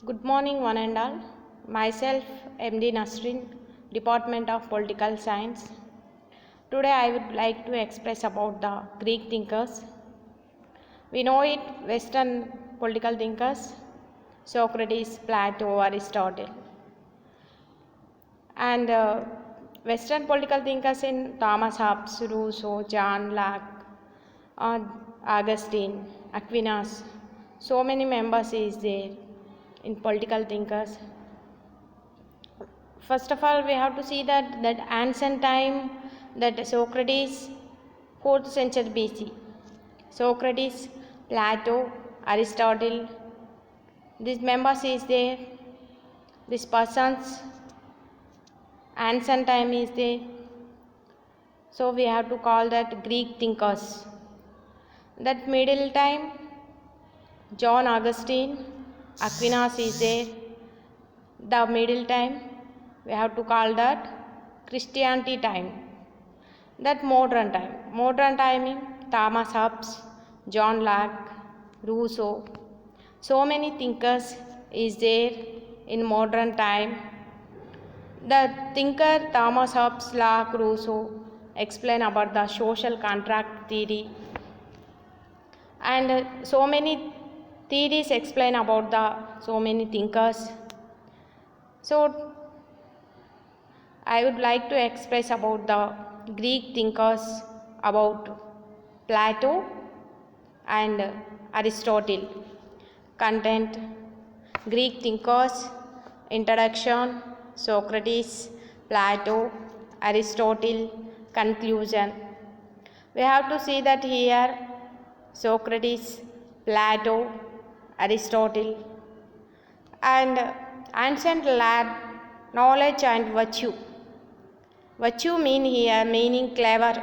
Good morning, one and all. Myself, MD Nasrin, Department of Political Science. Today, I would like to express about the Greek thinkers. We know it, Western political thinkers, Socrates, Plato, Aristotle. And Western political thinkers in Thomas Hobbes, Rousseau, John Locke, uh, Augustine, Aquinas. So many members is there in political thinkers. First of all, we have to see that ancient time, that Socrates, 4th century BC. Socrates, Plato, Aristotle, these members is there. These persons, ancient time is there. So we have to call that Greek thinkers. That middle time, John Augustine, Aquinas is there. The middle time, we have to call that Christianity time. That modern time in Thomas Hobbes, John Locke, Rousseau. So many thinkers is there in modern time. The thinker Thomas Hobbes, Locke, Rousseau explain about the social contract theory, and so many theories explain about the so many thinkers. So I would like to express about the Greek thinkers, about Plato and Aristotle. Content: Greek thinkers, introduction, Socrates, Plato, Aristotle, conclusion. We have to see that here Socrates, Plato, Aristotle, and ancient lad, knowledge and virtue. Virtue mean here meaning clever.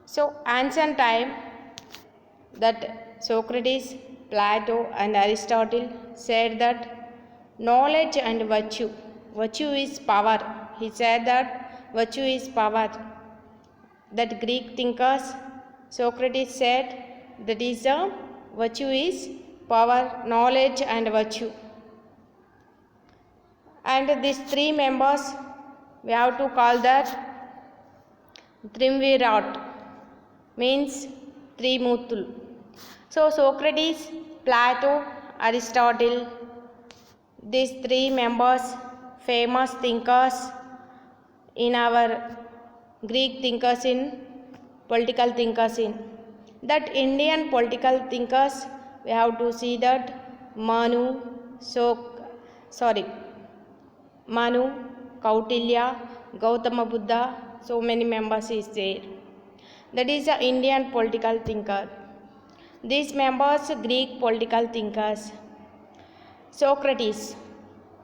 So ancient time, that Socrates, Plato and Aristotle said that knowledge and virtue is power. He said that virtue is power. That Greek thinkers, Socrates said that is the virtue is power, knowledge and virtue. And these three members, we have to call that Triumvirate, means three Muthul. So Socrates, Plato, Aristotle, these three members, famous thinkers in our Greek thinkers in political thinkers in. That Indian political thinkers, we have to see that Manu, Kautilya, Gautama Buddha, so many members is there. That is the Indian political thinker. These members, Greek political thinkers. Socrates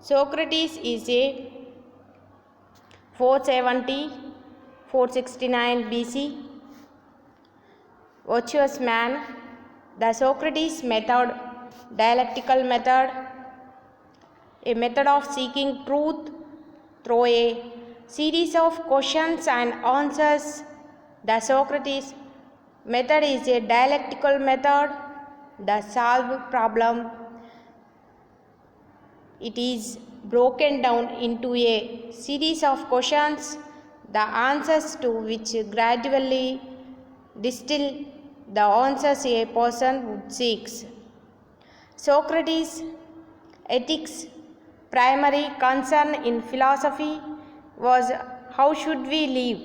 is a 469 BC, virtuous man. The Socrates method, dialectical method, a method of seeking truth through a series of questions and answers. The Socrates method is a dialectical method that solves problem. It is broken down into a series of questions, the answers to which gradually distill the answers a person would seeks. Socrates' ethics, primary concern in philosophy was how should we live?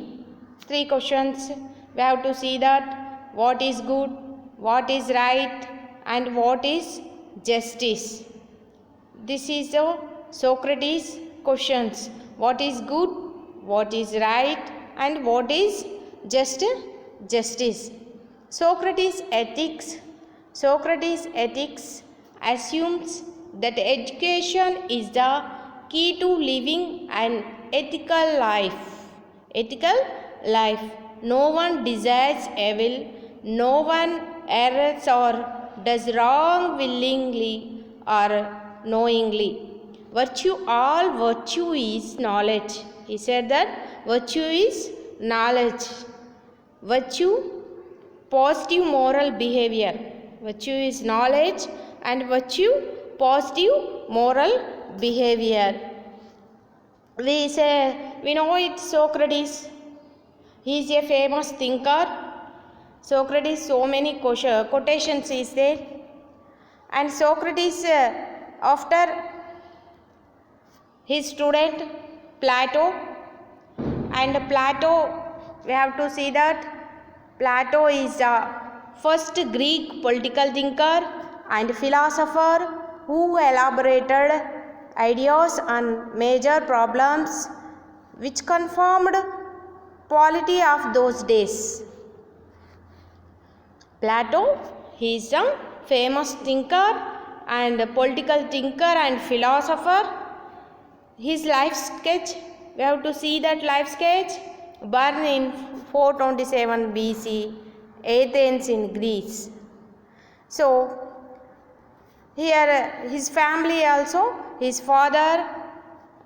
Three questions. We have to see that what is good, what is right and what is justice. This is the Socrates questions. What is good, what is right and what is justice. Socrates ethics assumes that education is the key to living an ethical life. No one desires evil, no one errs or does wrong willingly or knowingly. All virtue is knowledge. He said that virtue is knowledge. Virtue, positive moral behavior. Virtue is knowledge and virtue positive moral behavior. We know it Socrates. He is a famous thinker. Socrates, so many quotations is there. And Socrates, after his student Plato, and Plato, we have to see that Plato is the first Greek political thinker and philosopher who elaborated ideas on major problems which confirmed polity of those days. Plato, he is a famous thinker and political thinker and philosopher. His life sketch, we have to see that life sketch. Born in 427 BC, Athens in Greece. So, here his family also, his father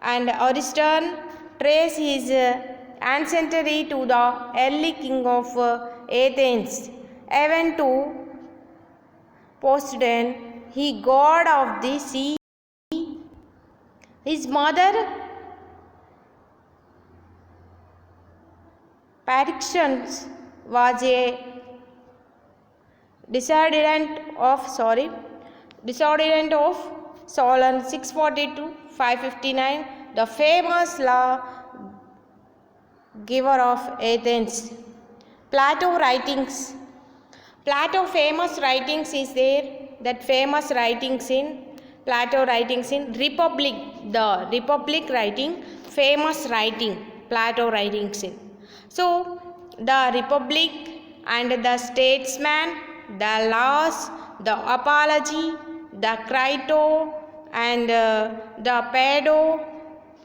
and Ariston trace his ancestry to the early king of Athens, even to Poseidon, he god of the sea. His mother Pericles was a descendant of Solon 642 559, the famous law giver of Athens. Plato writings. Plato famous writings is there. That famous writings in Plato writings in Republic. The Republic writing, famous writing. Plato writings in. So the Republic and the Statesman, the Laws, the Apology, the Crito, and the Phaedo,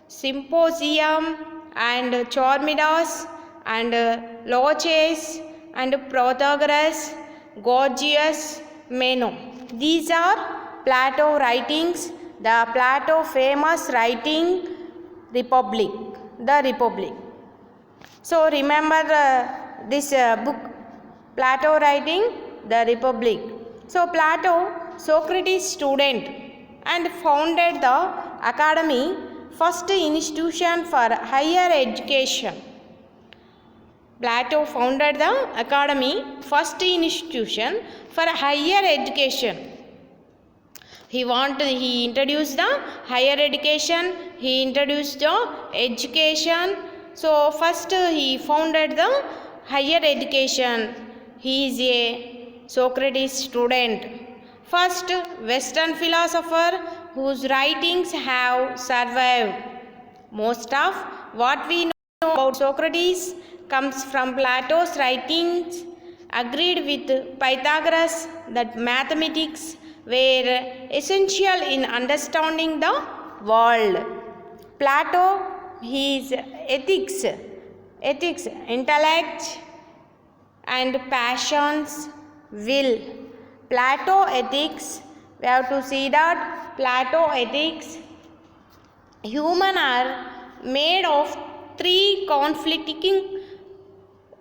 Symposium, and Charmides, and Loches, and Protagoras, Gorgias, Meno. These are Plato writings. The Plato famous writing Republic, the Republic. So remember this book, Plato writing the Republic. So Plato, Socrates' student, and founded the academy, first institution for higher education. Plato founded the academy, first institution for higher education. He introduced the higher education, he introduced the education. So first he founded the higher education. He is a Socrates student. First Western philosopher whose writings have survived. Most of what we know about Socrates comes from Plato's writings. Agreed with Pythagoras that mathematics were essential in understanding the world. Plato, his ethics, intellect, and passions, will. Plato ethics, we have to see that Plato ethics, human are made of three conflicting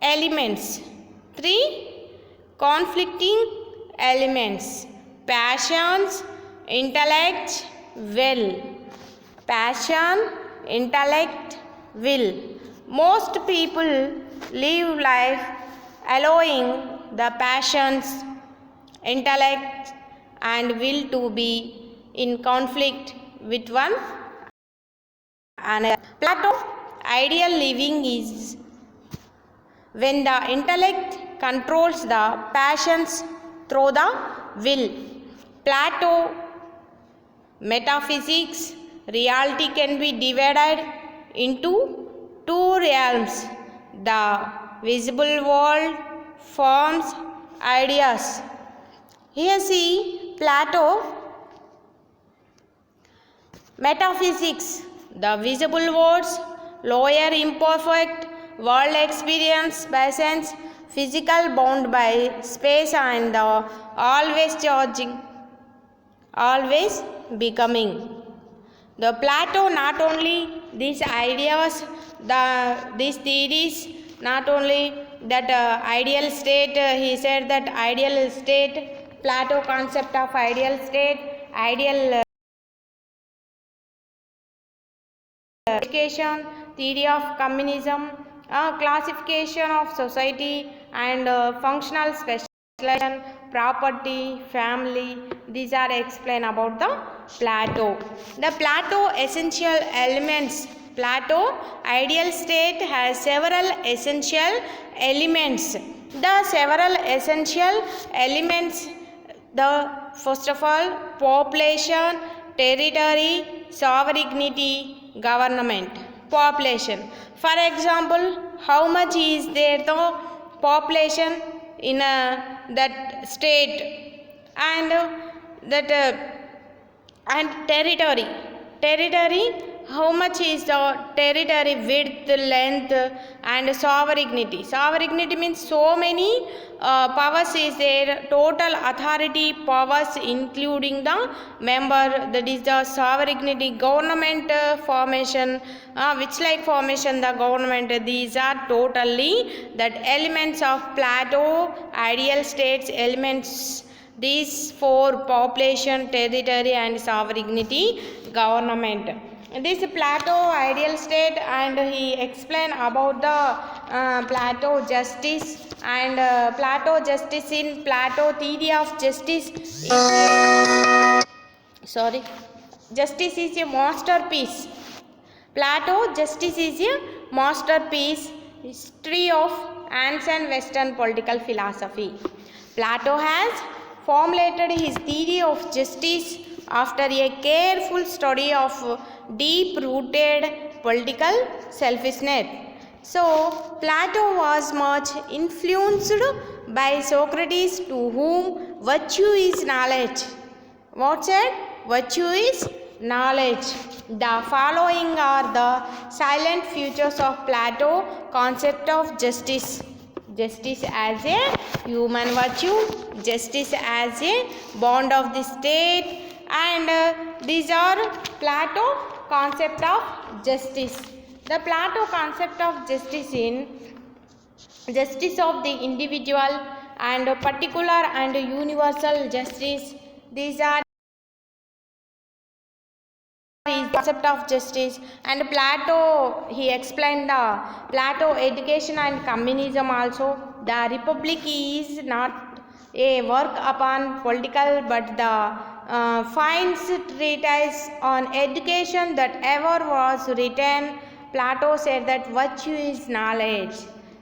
elements. Passions, intellect, will. Passion, intellect, will. Most people live life allowing the passions, intellect, and will to be in conflict with one another. Plato, ideal living is when the intellect controls the passions through the will. Plato, metaphysics, reality can be divided into two realms, the visible world, forms, ideas. Here see Plato, metaphysics, the visible worlds, lower imperfect world experience by sense, physical bound by space and always changing, always becoming. The Plato not only these ideas, these theories, not only that ideal state, he said that ideal state, Plato concept of ideal state, ideal education, theory of communism, classification of society, and functional specialization, property, family. These are explained about the Plato. The Plato essential elements. Plato ideal state has several essential elements. The several essential elements, the first of all, population, territory, sovereignty, government. Population, for example, how much is there the population in that state, and and territory, how much is the territory width, length, and sovereignty means so many powers is there, total authority powers including the member, that is the sovereignty. Government formation, which like formation the government, these are totally that elements of Plato ideal states elements. These four: population, territory, and sovereignty, government. This Plato ideal state, and he explained about the Plato justice, and Plato justice in Plato theory of justice. Sorry, justice is a masterpiece. Plato justice is a masterpiece. History of ancient Western political philosophy. Plato has formulated his theory of justice after a careful study of deep-rooted political selfishness. So, Plato was much influenced by Socrates, to whom virtue is knowledge. What said? Virtue is knowledge. The following are the silent features of Plato concept of justice. Justice as a human virtue, justice as a bond of the state, and these are Plato concept of justice. The Plato concept of justice in justice of the individual, and particular and universal justice. These are concept of justice. And Plato, he explained the Plato education and communism also. The republic is not a work upon political, but the finest treatise on education that ever was written. Plato said that virtue is knowledge.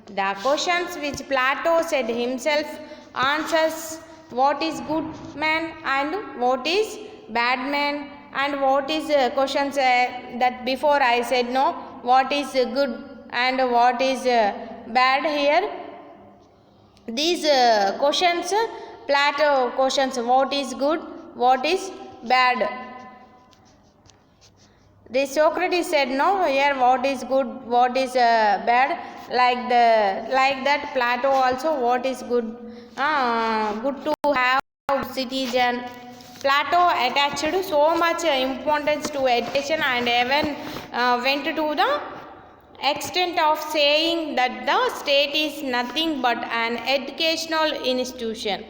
The questions which Plato said himself answers: what is good man and what is bad man, and what is questions that before I said no, what is good and what is bad here. These questions, Plato questions, what is good, what is bad. The Socrates said no, here what is good, what is bad. Like that Plato also, what is good, good to have citizen. Plato attached so much importance to education, and even went to the extent of saying that the state is nothing but an educational institution.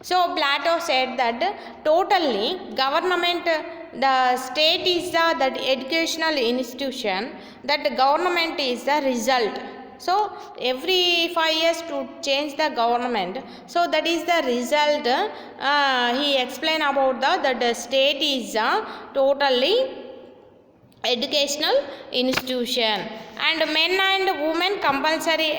So Plato said that totally government, the state is that educational institution, that government is the result. So every 5 years to change the government, so that is the result. He explained about that the state is totally educational institution, and men and women compulsory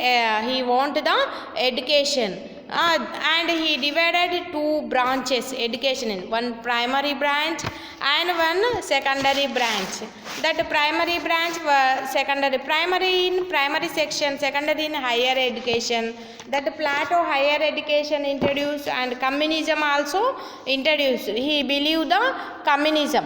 he want the education, and he divided two branches education in one primary branch and one secondary branch. That primary branch secondary, primary in primary section, secondary in higher education. That Plato higher education introduced, and communism also introduced. He believed the communism.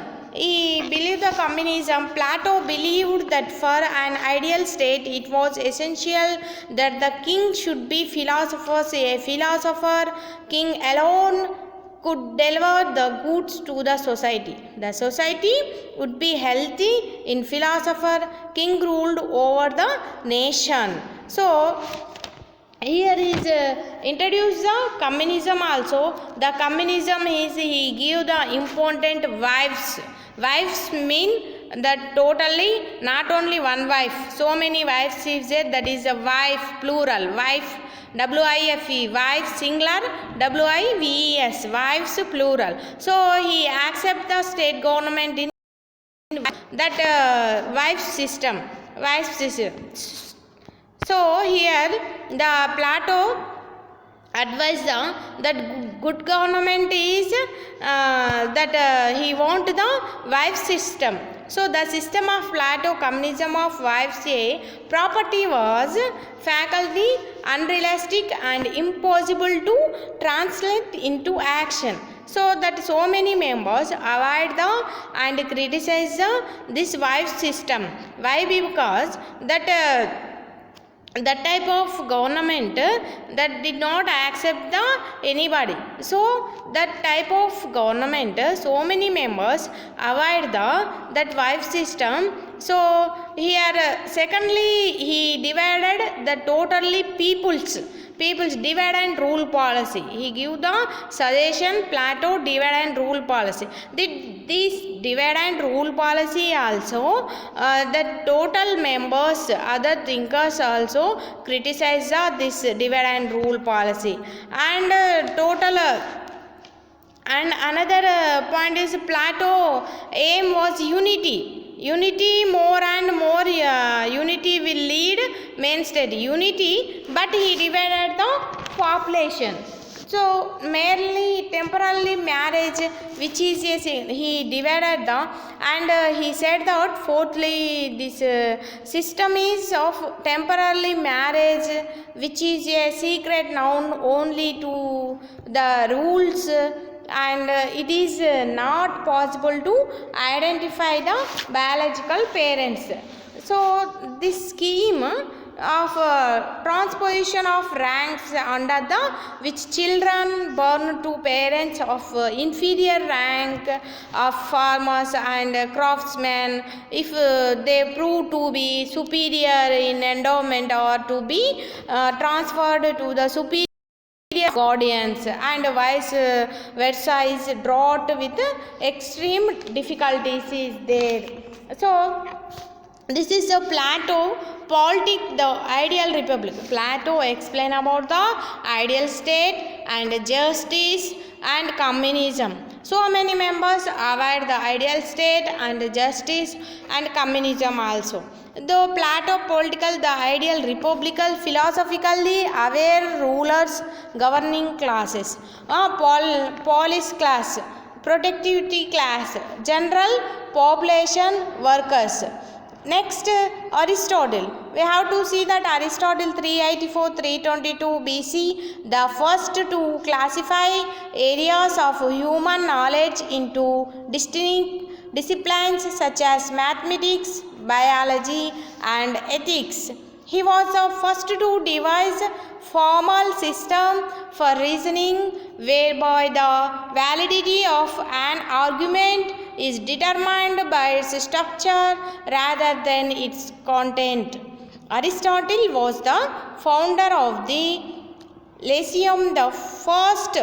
Plato believed that for an ideal state it was essential that the king should be philosophers. A philosopher king alone could deliver the goods to the society. The society would be healthy in philosopher king ruled over the nation. So Here is introduce the communism also. The communism is he give the important wives. Wives mean that totally not only one wife, so many wives is there, that is a wife plural, wife wife, wife singular, wives, wives plural. So he accept the state government in that wife system. So here the Plato advised that good government is he want the wife system. So the system of Plato, communism of wives, a property was faculty unrealistic and impossible to translate into action. So that so many members avoid the and criticize this wife system. Why? Because that type of government that did not accept the anybody. So that type of government, so many members avoid that wife system. So here secondly he divided the totally people's divide and rule policy. He give the suggestion Plato divide and rule policy. This divide and rule policy also the total members, other thinkers also criticize this divide and rule policy. And total and another point is Plato aim was unity. Unity, more and more unity will lead main state unity, but he divided the population. So merely temporarily marriage, which is he divided the, and he said that fourthly this system is of temporarily marriage, which is a secret known only to the rules, and it is not possible to identify the biological parents. So this scheme of transposition of ranks under the which children born to parents of inferior rank of farmers and craftsmen, if they prove to be superior in endowment, or to be transferred to the superior guardians, and vice versa is brought with extreme difficulties is there. So this is the Plato politic, the ideal republic. Plato explain about the ideal state and justice and communism. So many members avoid the ideal state and justice and communism also. Though Plato political, the ideal republican, philosophically aware rulers, governing classes, police class, productivity class, general population workers. Next, Aristotle. We have to see that Aristotle 384-322 BC, the first to classify areas of human knowledge into distinct disciplines such as mathematics, biology, and ethics. He was the first to devise formal system for reasoning whereby the validity of an argument is determined by its structure rather than its content. Aristotle was the founder of the Lyceum, the first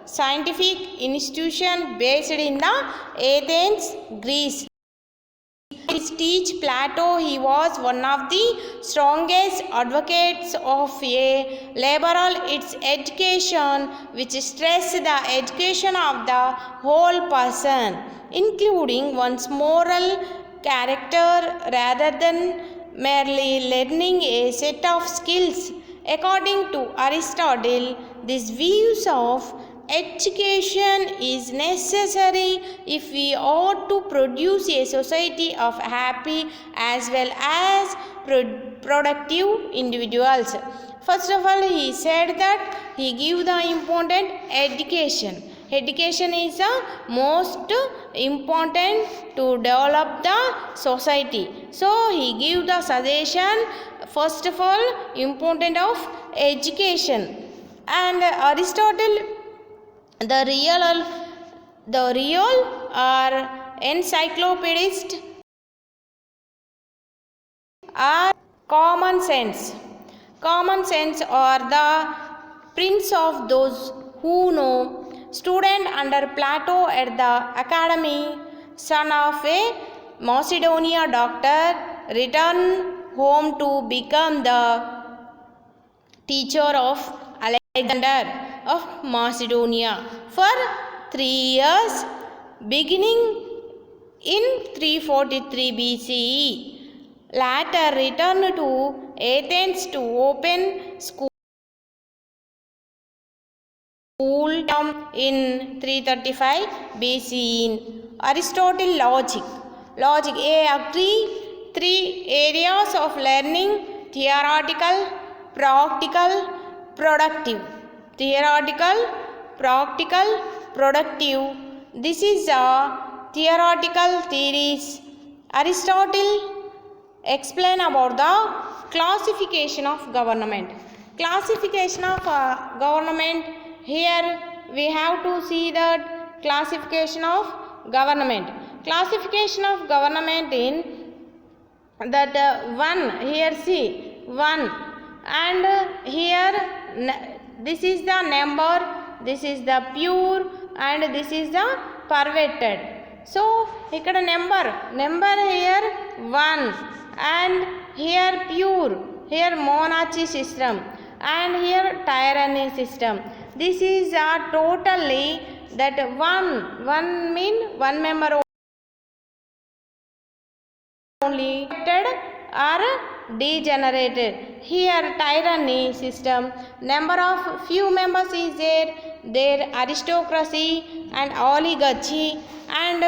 scientific institution based in the Athens, Greece. His teach Plato, he was one of the strongest advocates of a liberal its education, which stressed the education of the whole person, including one's moral character rather than merely learning a set of skills. According to Aristotle, these views of education is necessary if we ought to produce a society of happy as well as productive individuals. First of all, he said that he give the important education. Education is the most important to develop the society. So he give the suggestion, first of all, important of education. And Aristotle, the real or encyclopedist are common sense. Common sense or the prince of those who know. Student under Plato at the academy, son of a Macedonia doctor, returned home to become the teacher of Alexander of Macedonia for 3 years, beginning in 343 BCE. Later returned to Athens to open school in 335 BCE. Aristotle logic. Logic three areas of learning: theoretical, practical, productive. Theoretical, practical, productive. This is a theoretical theories. Aristotle explain about the classification of government. Classification of government. Here we have to see that classification of government. Classification of government in that one, here see one, and here this is the number, this is the pure, and this is the perverted. So here number here 1, and here pure, here monarchy system, and here tyranny system. This is totally that one mean one member only or degenerated. Here tyranny system, number of few members is there aristocracy and oligarchy, and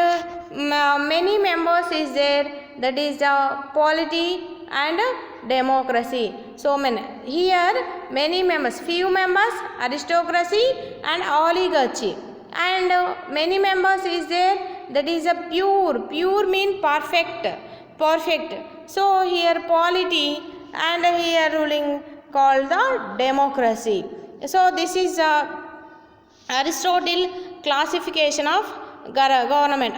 many members is there, that is the polity and democracy. So many here many members, few members aristocracy and oligarchy, and many members is there, that is a pure mean perfect. So here polity, and here ruling called the democracy. So this is Aristotle classification of government.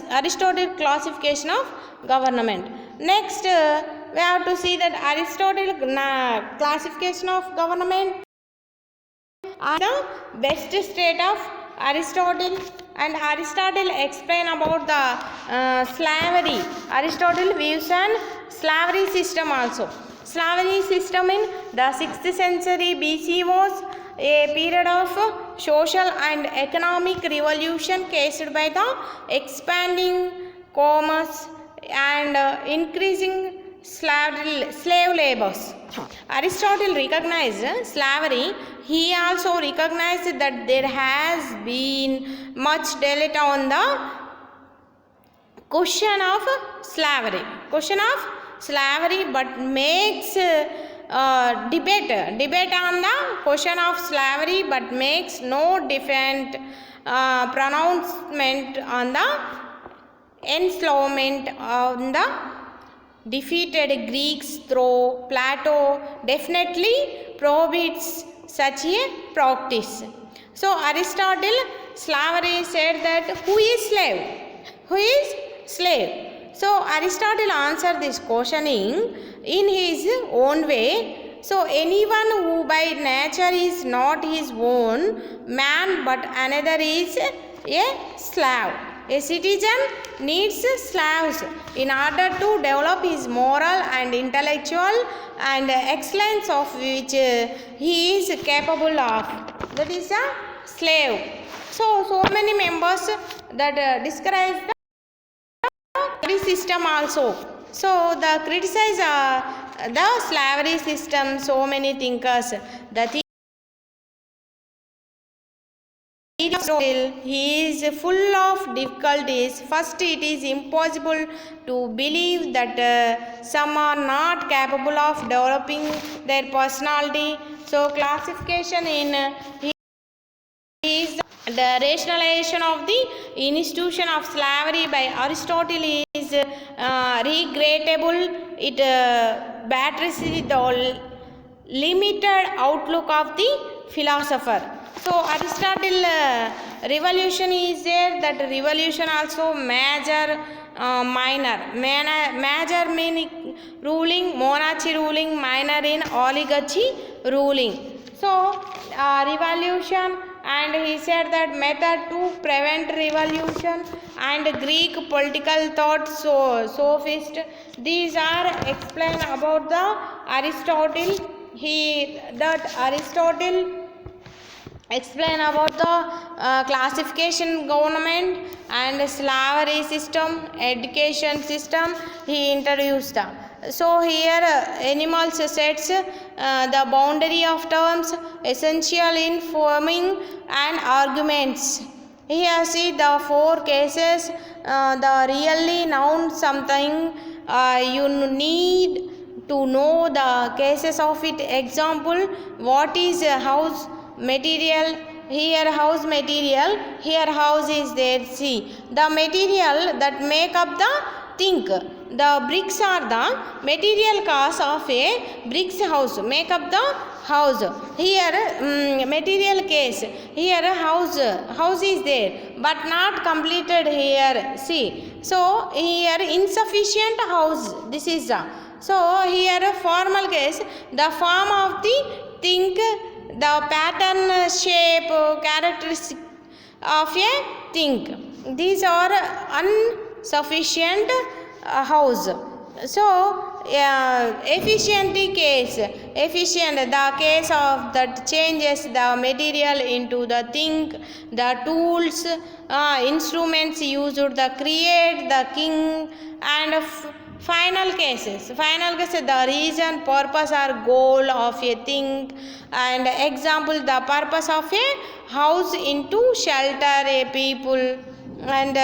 Aristotle classification of government. Next we have to see that Aristotle classification of government are the best state of Aristotle, and Aristotle explain about the slavery. Aristotle views an slavery system also. Slavery system in the 6th century BC was a period of social and economic revolution caused by the expanding commerce and increasing slave labors. Aristotle recognized slavery. He also recognized that there has been much debate on the question of slavery, but makes debate on the question of slavery, but makes no different pronouncement on the enslavement on the defeated Greeks through Plato definitely prohibits such a practice. So Aristotle slavery said that who is slave? So Aristotle answered this questioning in his own way. So anyone who by nature is not his own man but another is a slave. A citizen needs slaves in order to develop his moral and intellectual and excellence of which he is capable of. That is a slave. So many members that describe the system also. So the criticize the slavery system. So many thinkers. He is full of difficulties. First, it is impossible to believe that some are not capable of developing their personality. So, classification in is the rationalization of the institution of slavery by Aristotle is regrettable. It betrays the limited outlook of the philosopher. So Aristotle revolution is there, that revolution also major minor. Major meaning ruling, monarchy ruling, minor in oligarchy ruling. So revolution, and he said that method to prevent revolution, and Greek political thought sophist. These are explained about the Aristotle. Aristotle explain about the classification government and slavery system, education system he introduced. So here animals sets the boundary of terms essential in forming and arguments. Here see the four cases. The really noun something, you need to know the cases of it. Example, what is a house material? Here house material, here house is there. See the material that make up the thing. The bricks are the material cause of a bricks house, make up the house. Here material case, here house is there but not completed here. See, so here insufficient house, this is the. So here formal case, the form of the thing, the pattern, shape, characteristic of a thing. These are insufficient house. So efficiently case, efficient, the case of that changes the material into the thing, the tools, instruments used to create the king. And final cases, the reason, purpose or goal of a thing. And example, the purpose of a house into shelter a people. And